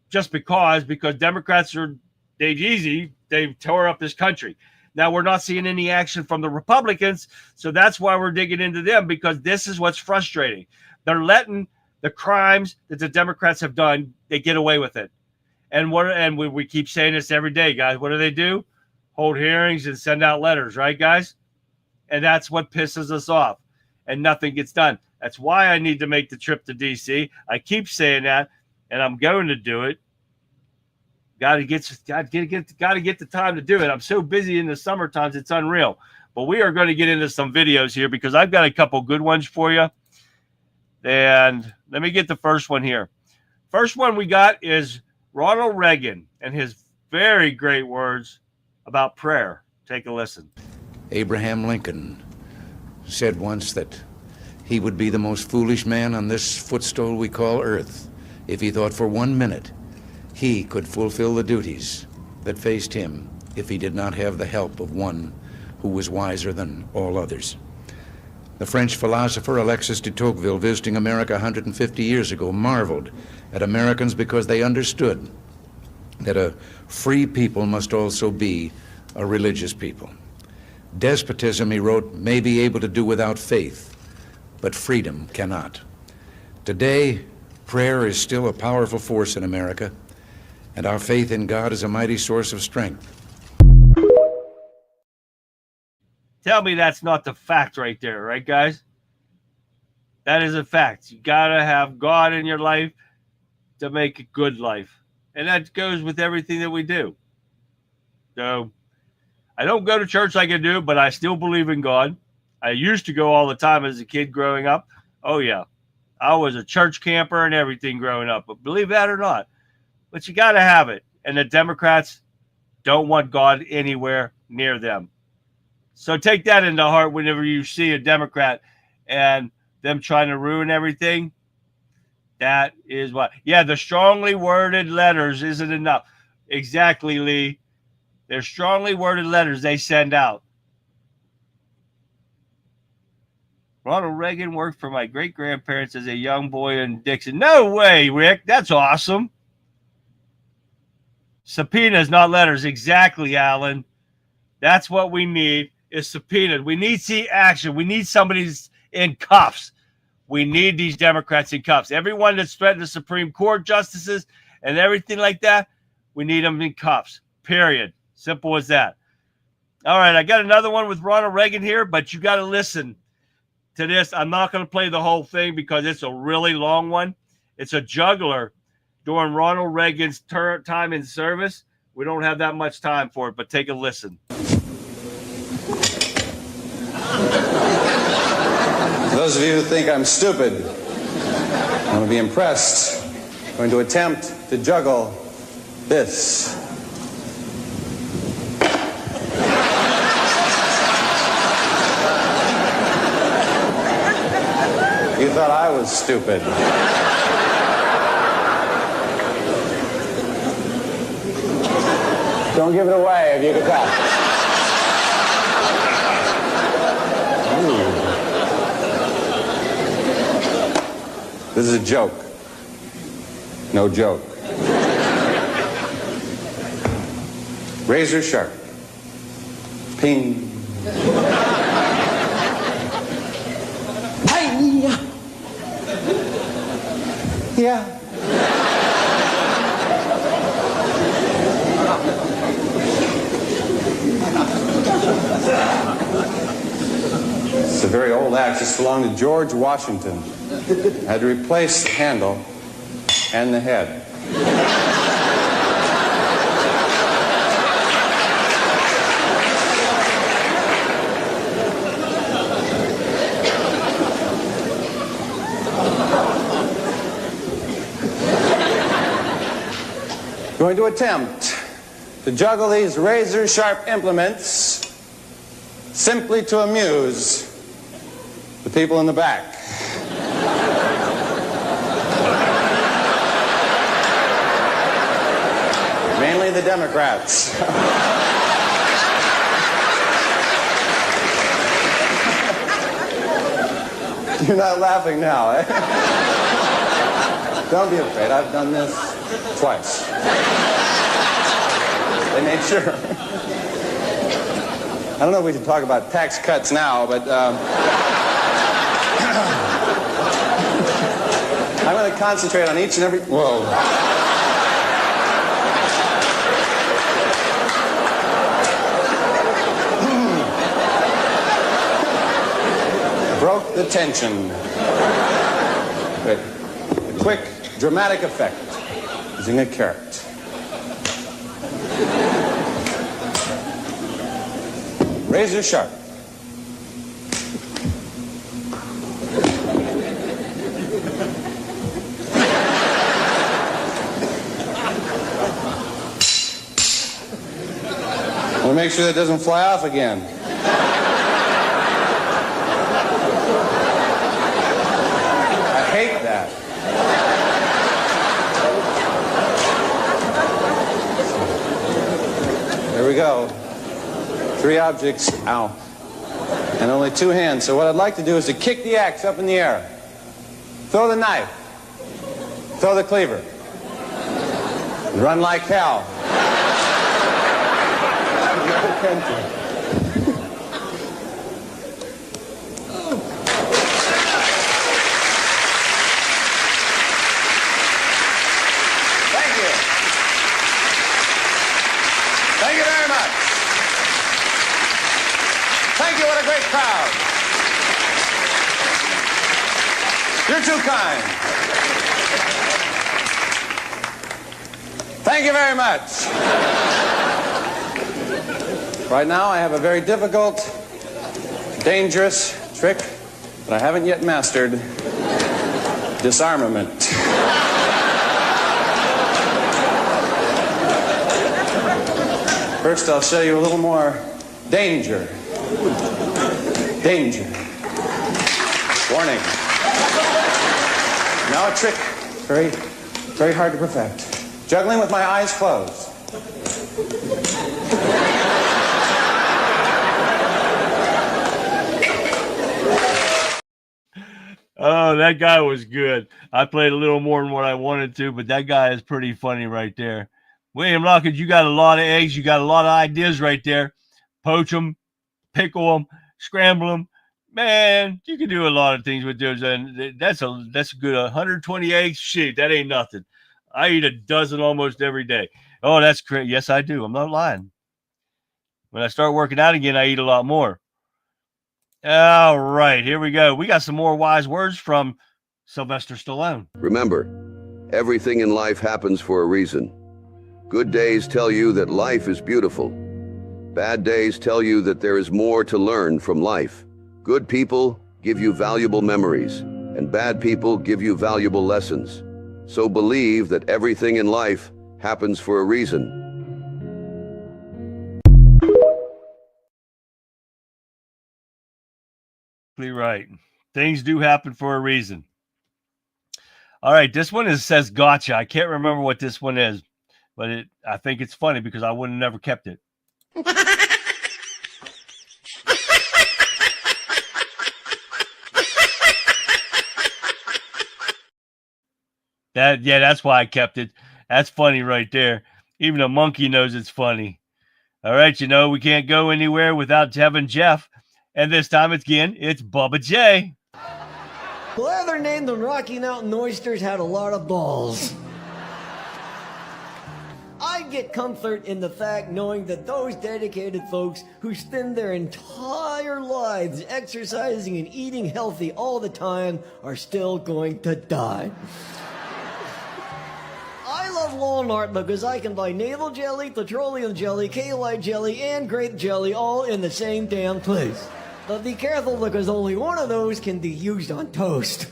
just because Democrats are easy. They tore up this country. Now, we're not seeing any action from the Republicans, so that's why we're digging into them, because this is what's frustrating. They're letting the crimes that the Democrats have done, they get away with it. And we keep saying this every day, guys. What do? Hold hearings and send out letters, right, guys? And that's what pisses us off. And nothing gets done. That's why I need to make the trip to D.C. I keep saying that, and I'm going to do it. Got to get the time to do it. I'm so busy in the summer times, it's unreal. But we are going to get into some videos here because I've got a couple good ones for you. And let me get the first one here. First one we got is Ronald Reagan and his very great words about prayer. Take a listen. Abraham Lincoln said once that he would be the most foolish man on this footstool we call Earth if he thought for 1 minute he could fulfill the duties that faced him if he did not have the help of one who was wiser than all others. The French philosopher Alexis de Tocqueville, visiting America 150 years ago, marveled at Americans because they understood that a free people must also be a religious people. Despotism, he wrote, may be able to do without faith, but freedom cannot. Today, prayer is still a powerful force in America, and our faith in God is a mighty source of strength. Tell me that's not the fact right there, right, guys? That is a fact. You got to have God in your life to make a good life. And that goes with everything that we do. So I don't go to church like I do, but I still believe in God. I used to go all the time as a kid growing up. Oh, yeah. I was a church camper and everything growing up. But believe that or not, but you got to have it. And the Democrats don't want God anywhere near them. So take that into heart whenever you see a Democrat and them trying to ruin everything. That is what. Yeah, the strongly worded letters isn't enough. Exactly, Lee. They're strongly worded letters they send out. Ronald Reagan worked for my great-grandparents as a young boy in Dixon. No way, Rick. That's awesome. Subpoenas, not letters. Exactly, Alan. That's what we need is subpoenas. We need to see action. We need somebody in cuffs. We need these Democrats in cuffs. Everyone that's threatened the Supreme Court justices and everything like that, we need them in cuffs. Period. Simple as that. All right, I got another one with Ronald Reagan here, but you got to listen to this. I'm not going to play the whole thing because it's a really long one. It's a juggler during Ronald Reagan's time in service. We don't have that much time for it, but take a listen. For those of you who think I'm stupid, I'm going to be impressed. I'm going to attempt to juggle this. You thought I was stupid. Don't give it away if you can tell. This is a joke. No joke. Razor sharp. Ping. Yeah. It's a very old axe. This belonged to George Washington. I had to replace the handle and the head. Going to attempt to juggle these razor-sharp implements simply to amuse the people in the back. Mainly the Democrats. You're not laughing now, eh? Don't be afraid. I've done this twice. They made sure. I don't know if we should talk about tax cuts now, but I'm going to concentrate on each and every... Whoa. Broke the tension. Good. A quick, dramatic effect using a carrot. Razor sharp. We'll make sure that doesn't fly off again. I hate that. There we go. 3 objects, ow, and only 2 hands. So what I'd like to do is to kick the axe up in the air, throw the knife, throw the cleaver, and run like hell. Thank you. Thank you very much. Thank you, what a great crowd. You're too kind. Thank you very much. Right now, I have a very difficult, dangerous trick that I haven't yet mastered. Disarmament. First, I'll show you a little more danger. Danger. Warning. Now a trick, very hard to perfect. Juggling with my eyes closed. Oh, that guy was good. I played a little more than what I wanted to, but that guy is pretty funny right there. William Lockett, you got a lot of eggs. You got a lot of ideas right there. Poach them, pickle them, scramble them. Man, you can do a lot of things with those. And that's a good 120 eggs. Shit, that ain't nothing. I eat a dozen almost every day. Oh, that's great. Yes, I do. I'm not lying. When I start working out again, I eat a lot more. All right, here we go. We got some more wise words from Sylvester Stallone. Remember, everything in life happens for a reason. Good days tell you that life is beautiful. Bad days tell you that there is more to learn from life. Good people give you valuable memories, and bad people give you valuable lessons. So believe that everything in life happens for a reason. Right. Things do happen for a reason. All right, this one says gotcha. I can't remember what this one is, but I think it's funny because I would have never kept it. That's why I kept it. That's funny right there. Even a monkey knows it's funny. All right, we can't go anywhere without having Jeff. And this time it's Bubba J. Well, they're named the Rocky Mountain Oysters had a lot of balls. I get comfort in the fact knowing that those dedicated folks who spend their entire lives exercising and eating healthy all the time are still going to die. I love Walmart because I can buy navel jelly, petroleum jelly, KY jelly, and grape jelly all in the same damn place. But be careful because only one of those can be used on toast.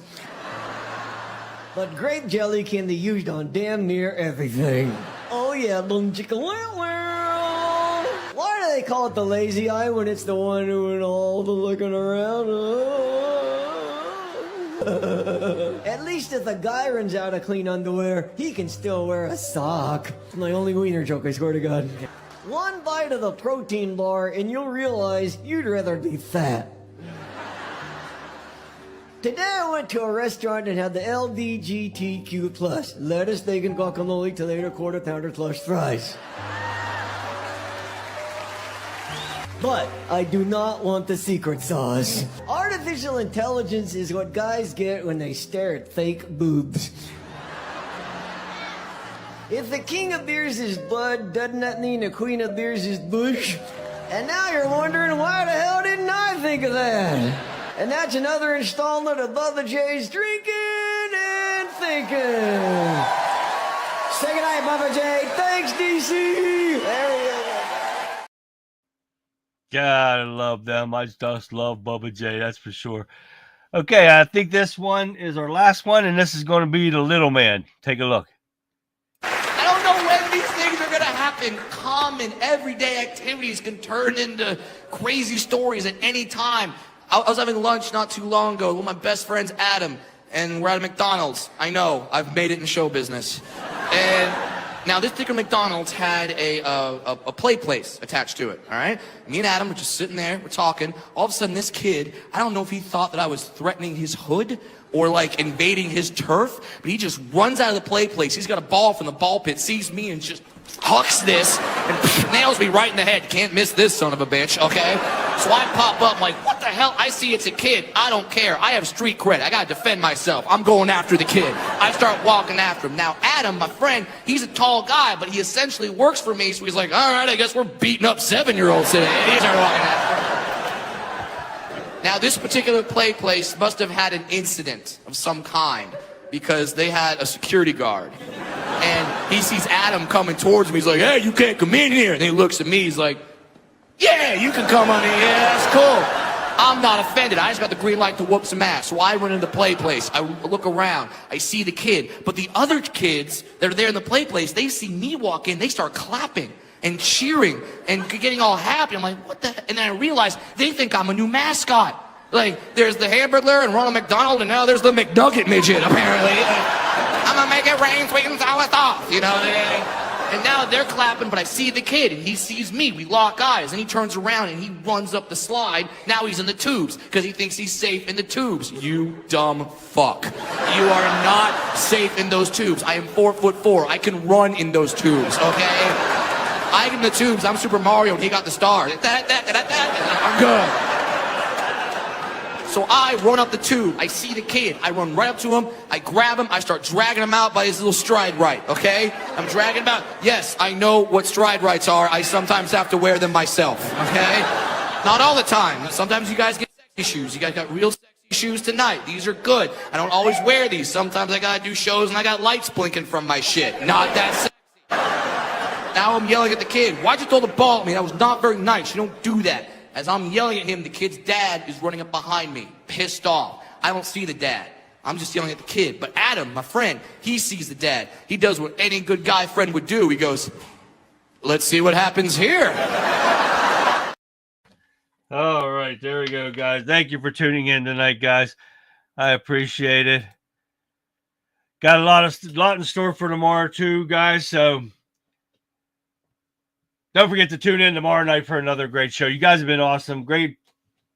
But grape jelly can be used on damn near everything. Oh yeah, boom chicka wow wow. Why do they call it the lazy eye when it's the one doing all the looking around? At least if a guy runs out of clean underwear, he can still wear a sock. It's my only wiener joke, I swear to God. One bite of the protein bar and you'll realize you'd rather be fat. Today I went to a restaurant and had the LBGTQ plus lettuce, bacon, guacamole, tomato, quarter pounder, plus fries. But I do not want the secret sauce. Artificial intelligence is what guys get when they stare at fake boobs. If the king of beers is Bud, doesn't that mean the queen of beers is Bush? And now you're wondering, why the hell didn't I think of that? And that's another installment of Bubba J's Drinking and Thinking. Say goodnight, Bubba J. Thanks, DC. There he is. God, I love them. I just love Bubba J, that's for sure. Okay, I think this one is our last one, and this is going to be the little man. Take a look. I don't know when these things are going to happen. Common, everyday activities can turn into crazy stories at any time. I was having lunch not too long ago with my best friends, Adam, and we're at a McDonald's. I know, I've made it in show business. And now this particular McDonald's had a play place attached to it, all right? Me and Adam were just sitting there, we're talking. All of a sudden, this kid, I don't know if he thought that I was threatening his hood or like invading his turf, but he just runs out of the play place. He's got a ball from the ball pit, sees me, and just hucks this and nails me right in the head. Can't miss this son of a bitch, okay? So I pop up like, what the hell? I see it's a kid. I don't care. I have street cred. I gotta defend myself. I'm going after the kid. I start walking after him. Now Adam, my friend, he's a tall guy, but he essentially works for me, so he's like, all right, I guess we're beating up 7-years-olds today. And he started walking after him. Now, this particular play place must have had an incident of some kind because they had a security guard. And he sees Adam coming towards me. He's like, hey, you can't come in here. And he looks at me. He's like, yeah, you can come on in. Yeah, that's cool. I'm not offended. I just got the green light to whoop some ass. So I run into the play place. I look around. I see the kid. But the other kids that are there in the play place, they see me walk in. They start clapping and cheering and getting all happy. I'm like, what the? And then I realize they think I'm a new mascot. Like, there's the Hamburglar and Ronald McDonald, and now there's the McNugget midget, apparently. I'm gonna make it rain, sweet and sour sauce, you know? And now they're clapping, but I see the kid, and he sees me. We lock eyes, and he turns around, and he runs up the slide. Now he's in the tubes, because he thinks he's safe in the tubes. You dumb fuck. You are not safe in those tubes. I am 4'4". I can run in those tubes, okay? I get in the tubes. I'm Super Mario, and he got the star. I'm good. So I run up the tube. I see the kid. I run right up to him. I grab him. I start dragging him out by his little stride right, okay? I'm dragging him out. Yes, I know what stride rights are. I sometimes have to wear them myself, okay? Not all the time. Sometimes you guys get sexy shoes. You guys got real sexy shoes tonight. These are good. I don't always wear these. Sometimes I gotta do shows and I got lights blinking from my shit. Not that sexy. Now I'm yelling at the kid. Why'd you throw the ball at me? That was not very nice. You don't do that. As I'm yelling at him, the kid's dad is running up behind me, pissed off. I don't see the dad. I'm just yelling at the kid. But Adam, my friend, he sees the dad. He does what any good guy friend would do. He goes, let's see what happens here. All right, there we go, guys. Thank you for tuning in tonight, guys. I appreciate it. Got a lot in store for tomorrow, too, guys. So don't forget to tune in tomorrow night for another great show. You guys have been awesome. Great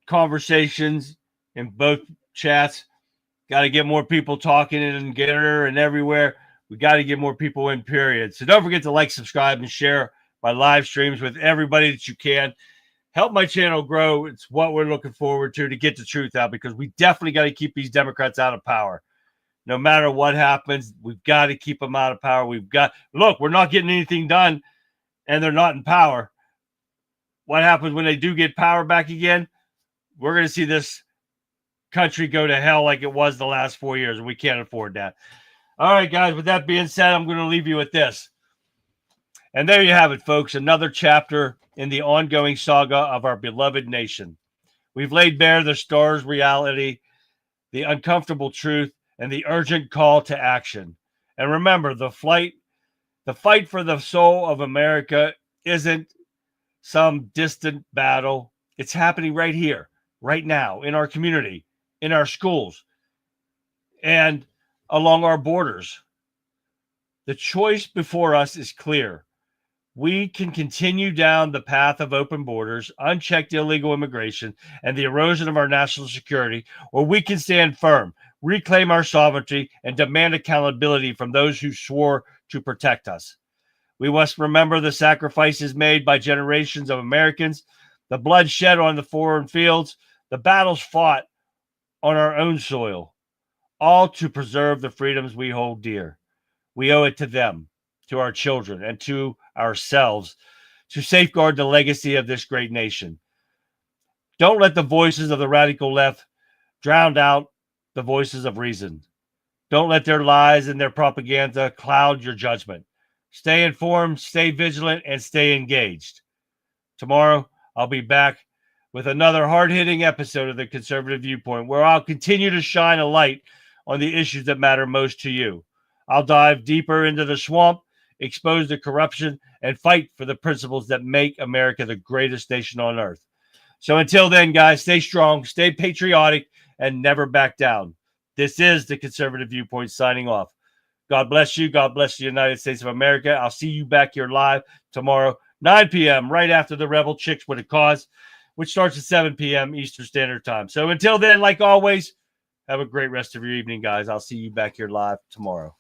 conversations in both chats. Got to get more people talking in Getter and everywhere. We got to get more people in, period. So don't forget to like, subscribe, and share my live streams with everybody that you can. Help my channel grow. It's what we're looking forward to get the truth out, because we definitely got to keep these Democrats out of power. No matter what happens, we've got to keep them out of power. Look, we're not getting anything done, and they're not in power. What happens when they do get power back again? We're going to see this country go to hell like it was the last 4 years, and we can't afford that. All right, guys, with that being said, I'm going to leave you with this. And there you have it, folks, another chapter in the ongoing saga of our beloved nation. We've laid bare the star's reality, the uncomfortable truth, and the urgent call to action. And remember, the fight for the soul of America isn't some distant battle. It's happening right here, right now, in our community, in our schools, and along our borders. The choice before us is clear. We can continue down the path of open borders, unchecked illegal immigration, and the erosion of our national security, or we can stand firm, reclaim our sovereignty, and demand accountability from those who swore to protect us. We must remember the sacrifices made by generations of Americans, the blood shed on the foreign fields, the battles fought on our own soil, all to preserve the freedoms we hold dear. We owe it to them, to our children, and to ourselves to safeguard the legacy of this great nation. Don't let the voices of the radical left drown out the voices of reason. Don't let their lies and their propaganda cloud your judgment. Stay informed, stay vigilant, and stay engaged. Tomorrow, I'll be back with another hard-hitting episode of the Conservative Viewpoint, where I'll continue to shine a light on the issues that matter most to you. I'll dive deeper into the swamp, expose the corruption, and fight for the principles that make America the greatest nation on earth. So until then, guys, stay strong, stay patriotic, and never back down. This is the Conservative Viewpoint signing off. God bless you. God bless the United States of America. I'll see you back here live tomorrow, 9 p.m., right after the Rebel Chicks with a Cause, which starts at 7 p.m. Eastern Standard Time. So until then, like always, have a great rest of your evening, guys. I'll see you back here live tomorrow.